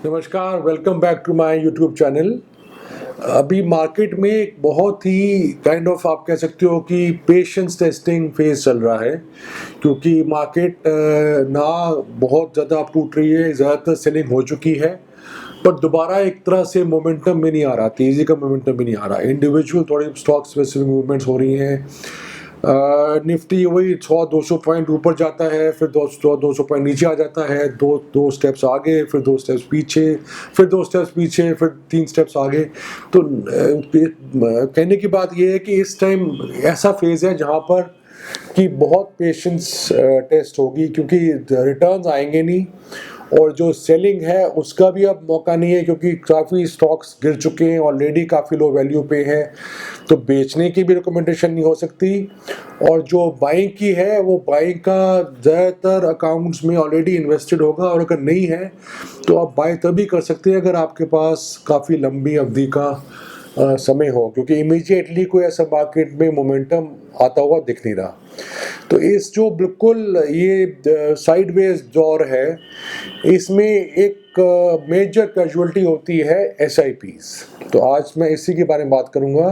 नमस्कार, welcome back to my YouTube channel. अभी market में एक बहुत ही आप कह सकते हो कि पेशेंस टेस्टिंग फेज चल रहा है, क्योंकि मार्केट ना बहुत ज़्यादा टूट रही है, ज़्यादातर सेलिंग हो चुकी है, पर दोबारा एक तरह से मोमेंटम में नहीं आ रहा, तेज़ी का मोमेंटम भी नहीं आ रहा। इंडिविजुअल थोड़ी स्टॉक स्पेसिफिक मूवमेंट्स हो रही हैं। निफ्टी वही 100-200 पॉइंट ऊपर जाता है, फिर 200 पॉइंट नीचे आ जाता है, दो स्टेप्स आगे, फिर 2 स्टेप्स पीछे, फिर 2 स्टेप्स पीछे, फिर 3 स्टेप्स आगे। तो कहने की बात यह है कि इस टाइम ऐसा फेज है जहां पर कि बहुत पेशेंस टेस्ट होगी, क्योंकि रिटर्न्स आएंगे नहीं, और जो सेलिंग है उसका भी अब मौका नहीं है, क्योंकि काफ़ी स्टॉक्स गिर चुके हैं ऑलरेडी, काफ़ी लो वैल्यू पे हैं, तो बेचने की भी रिकमेंडेशन नहीं हो सकती। और जो बाइंग की है वो बाइंग का ज़्यादातर अकाउंट्स में ऑलरेडी इन्वेस्टेड होगा, और अगर नहीं है तो आप बाय तभी कर सकते हैं अगर आपके पास काफ़ी लंबी अवधि का समय हो, क्योंकि इमीडिएटली कोई ऐसा मार्केट में मोमेंटम आता हुआ दिख नहीं रहा। तो इस जो बिल्कुल ये साइडवेज दौर है, इसमें एक मेजर कैजुअलिटी होती है एसआईपीज। तो आज मैं इसी के बारे में बात करूंगा,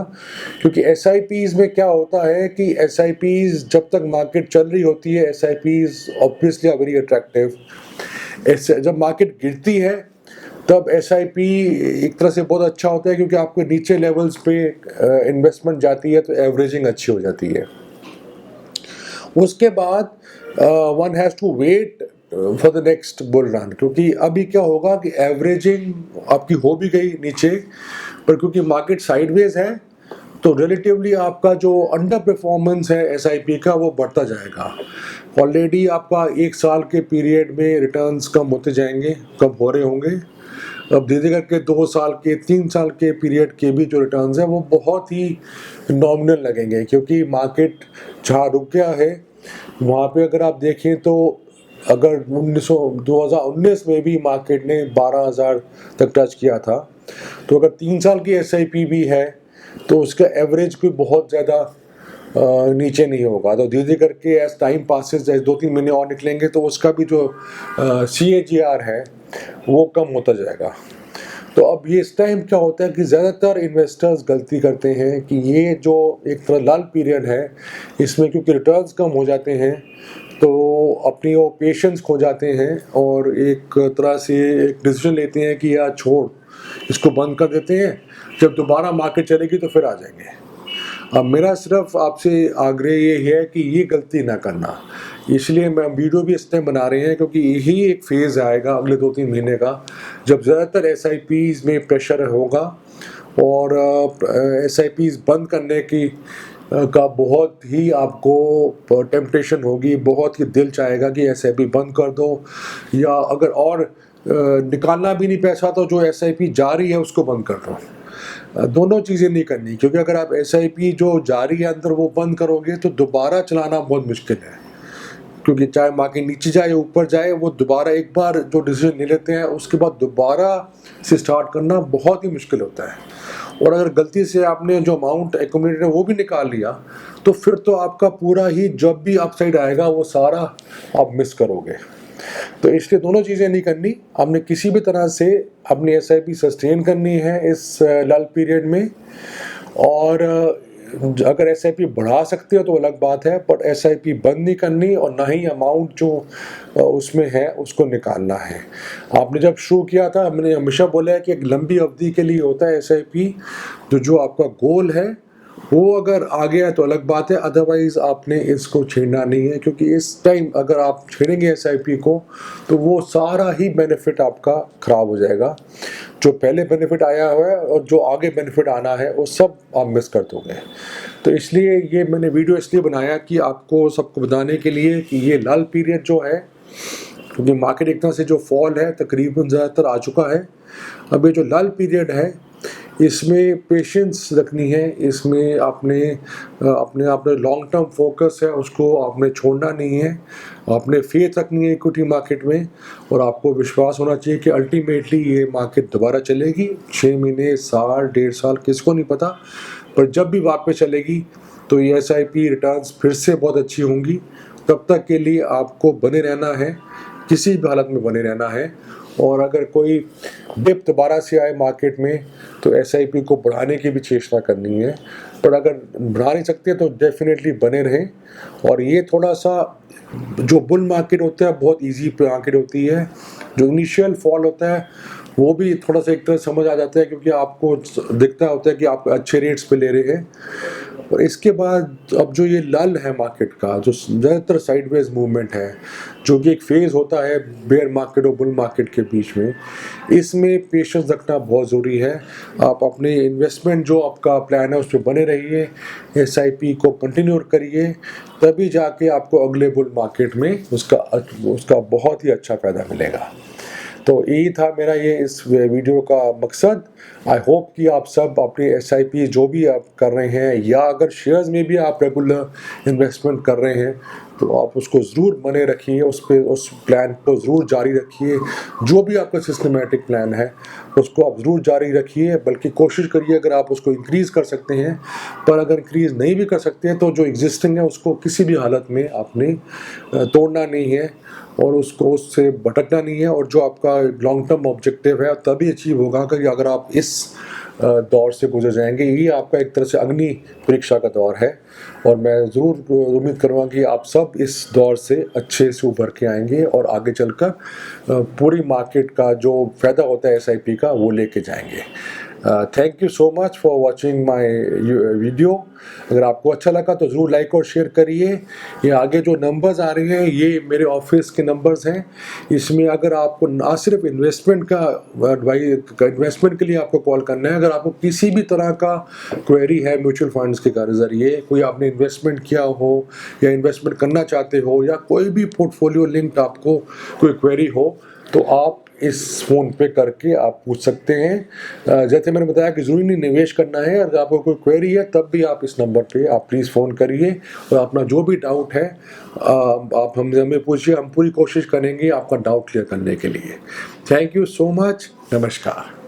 क्योंकि एसआईपीज में क्या होता है कि एसआईपीज जब तक मार्केट चल रही होती है, SIPs obviously are very attractive. जब मार्केट गिरती है तब एसआईपी एक तरह से बहुत अच्छा होता है, क्योंकि आपके नीचे लेवल्स पे इन्वेस्टमेंट जाती है तो एवरेजिंग अच्छी हो जाती है। उसके बाद one has to wait for the next bull run, क्योंकि अभी क्या होगा कि एवरेजिंग आपकी हो भी गई नीचे, पर क्योंकि मार्केट साइडवेज है तो रिलेटिवली आपका जो अंडर परफॉर्मेंस है एसआईपी का वो बढ़ता जाएगा। ऑलरेडी आपका 1 साल के पीरियड में रिटर्न्स कम होते जाएंगे, कम हो रहे होंगे। अब धीरे करके 2 साल के 3 साल के पीरियड के भी जो रिटर्न्स हैं वो बहुत ही नॉमिनल लगेंगे, क्योंकि मार्केट जहाँ रुक गया है वहाँ पे अगर आप देखें तो अगर 2019 में भी मार्केट ने 12,000 तक टच किया था, तो अगर 3 साल की एसआईपी भी है तो उसका एवरेज कोई बहुत ज़्यादा नीचे नहीं होगा। तो धीरे करके एज टाइम पासिस, जैसे 2-3 महीने और निकलेंगे तो उसका भी जो CAGR है वो कम होता जाएगा। तो अब ये इस टाइम क्या होता है कि ज़्यादातर इन्वेस्टर्स गलती करते हैं कि ये जो एक तरह लाल पीरियड है, इसमें क्योंकि रिटर्न्स कम हो जाते हैं तो अपनी वो पेशेंस खो जाते हैं, और एक तरह से एक डिसीजन लेते हैं कि यार छोड़, इसको बंद कर देते हैं, जब दोबारा मार्केट चलेगी तो फिर आ जाएंगे। अब मेरा सिर्फ आपसे आग्रह ये है कि ये गलती ना करना, इसलिए मैं वीडियो भी इस टाइम बना रहे हैं, क्योंकि यही एक फेज़ आएगा अगले 2-3 महीने का जब ज़्यादातर एसआईपीज में प्रेशर होगा, और एसआईपीज बंद करने की का बहुत ही आपको टेम्पटेशन होगी, बहुत ही दिल चाहेगा कि एसआईपी बंद कर दो, या अगर और निकालना भी नहीं पैसा तो जो एसआईपी जारी है उसको बंद कर दो। दोनों चीज़ें नहीं करनी, क्योंकि अगर आप एसआईपी जो जारी है अंदर वो बंद करोगे तो दोबारा चलाना बहुत मुश्किल है, क्योंकि चाहे मार्केट नीचे जाए या ऊपर जाए, वो दोबारा एक बार जो डिसीजन ले लेते हैं उसके बाद दोबारा से स्टार्ट करना बहुत ही मुश्किल होता है। और अगर गलती से आपने जो अमाउंट एक्यूमुलेटेड है वो भी निकाल लिया तो फिर तो आपका पूरा ही जब भी अपसाइड आएगा वो सारा आप मिस करोगे। तो इसलिए दोनों चीज़ें नहीं करनी, आपने किसी भी तरह से अपनी एसआईपी सस्टेन करनी है इस लल पीरियड में, और अगर एसआईपी बढ़ा सकते हो तो अलग बात है, पर एसआईपी बंद नहीं करनी, और ना ही अमाउंट जो उसमें है उसको निकालना है। आपने जब शुरू किया था मैंने हमेशा बोला है कि एक लंबी अवधि के लिए होता है एसआईपी, तो जो आपका गोल है वो अगर आ गया तो अलग बात है, अदरवाइज आपने इसको छेड़ना नहीं है, क्योंकि इस टाइम अगर आप छेड़ेंगे एसआईपी को तो वो सारा ही बेनिफिट आपका ख़राब हो जाएगा। जो पहले बेनिफिट आया हुआ है और जो आगे बेनिफिट आना है वो सब आप मिस कर दोगे। तो इसलिए ये मैंने वीडियो इसलिए बनाया कि आपको सबको बताने के लिए कि ये लाल पीरियड जो है, क्योंकि मार्केट एक तरह से जो फॉल है तकरीबन ज़्यादातर आ चुका है, अब ये जो लाल पीरियड है इसमें पेशेंस रखनी है, इसमें अपने लॉन्ग टर्म फोकस है उसको आपने छोड़ना नहीं है, आपने फेथ रखनी है इक्विटी मार्केट में, और आपको विश्वास होना चाहिए कि अल्टीमेटली ये मार्केट दोबारा चलेगी। 6 महीने, साल, 1.5 साल किसको नहीं पता, पर जब भी वापस चलेगी तो ये एसआईपी रिटर्न्स फिर से बहुत अच्छी होंगी। तब तक के लिए आपको बने रहना है, किसी भी हालत में बने रहना है। और अगर कोई डिप दोबारा से आए मार्केट में तो एसआईपी को बढ़ाने की भी चेष्टा करनी है, पर अगर बढ़ा नहीं सकते तो डेफिनेटली बने रहें। और ये थोड़ा सा जो बुल मार्केट होता है बहुत इजी मार्केट होती है, जो इनिशियल फॉल होता है वो भी थोड़ा सा एक तरह समझ आ जाता है, क्योंकि आपको दिखता होता है कि आप अच्छे रेट्स पे ले रहे हैं। और इसके बाद अब जो ये लल है मार्केट का, जो ज़्यादातर साइडवेज मूवमेंट है, जो कि एक फेज़ होता है बेयर मार्केट और बुल मार्केट के बीच में, इसमें पेशेंस रखना बहुत ज़रूरी है। आप अपने इन्वेस्टमेंट जो आपका प्लान है उस पर बने रहिए, एसआईपी को कंटिन्यू करिए, तभी जाके आपको अगले बुल मार्केट में उसका बहुत ही अच्छा फ़ायदा मिलेगा। तो यही था मेरा ये इस वीडियो का मकसद। आई होप कि आप सब अपनी एसआईपी जो भी आप कर रहे हैं, या अगर शेयर्स में भी आप रेगुलर इन्वेस्टमेंट कर रहे हैं, तो आप उसको ज़रूर बने रखिए, उस प्लान को ज़रूर जारी रखिए। जो भी आपका सिस्टमेटिक प्लान है उसको आप ज़रूर जारी रखिए, बल्कि कोशिश करिए अगर आप उसको इंक्रीज़ कर सकते हैं। पर अगर इंक्रीज़ नहीं भी कर सकते हैं तो जो एग्जिस्टिंग है उसको किसी भी हालत में आपने तोड़ना नहीं है और उससे भटकना नहीं है। और जो आपका लॉन्ग टर्म ऑब्जेक्टिव है तभी अचीव होगा कि अगर आप इस दौर से गुजर जाएंगे। ये आपका एक तरह से अग्नि परीक्षा का दौर है, और मैं ज़रूर उम्मीद करूँगा कि आप सब इस दौर से अच्छे से उभर के आएंगे और आगे चलकर पूरी मार्केट का जो फ़ायदा होता है एसआईपी का वो लेके जाएंगे। Thank you so much for watching my video. अगर आपको अच्छा लगा तो ज़रूर लाइक और शेयर करिए। ये आगे जो नंबर्स आ रहे हैं ये मेरे ऑफिस के नंबर्स हैं। इसमें अगर आपको ना सिर्फ इन्वेस्टमेंट इन्वेस्टमेंट के लिए आपको कॉल करना है, अगर आपको किसी भी तरह का क्वेरी है म्यूचुअल फंड्स के ज़रिए, कोई आपने इन्वेस्टमेंट किया हो या इन्वेस्टमेंट करना चाहते हो, या कोई भी पोर्टफोलियो लिंक्ड आपको कोई क्वेरी हो, तो आप इस फ़ोन पे करके आप पूछ सकते हैं। जैसे मैंने बताया कि ज़रूरी नहीं निवेश करना है, अगर आपको कोई क्वेरी है तब भी आप इस नंबर पे आप प्लीज़ फ़ोन करिए और अपना जो भी डाउट है आप हमें पूछिए। हम पूरी कोशिश करेंगे आपका डाउट क्लियर करने के लिए। Thank you so much. नमस्कार।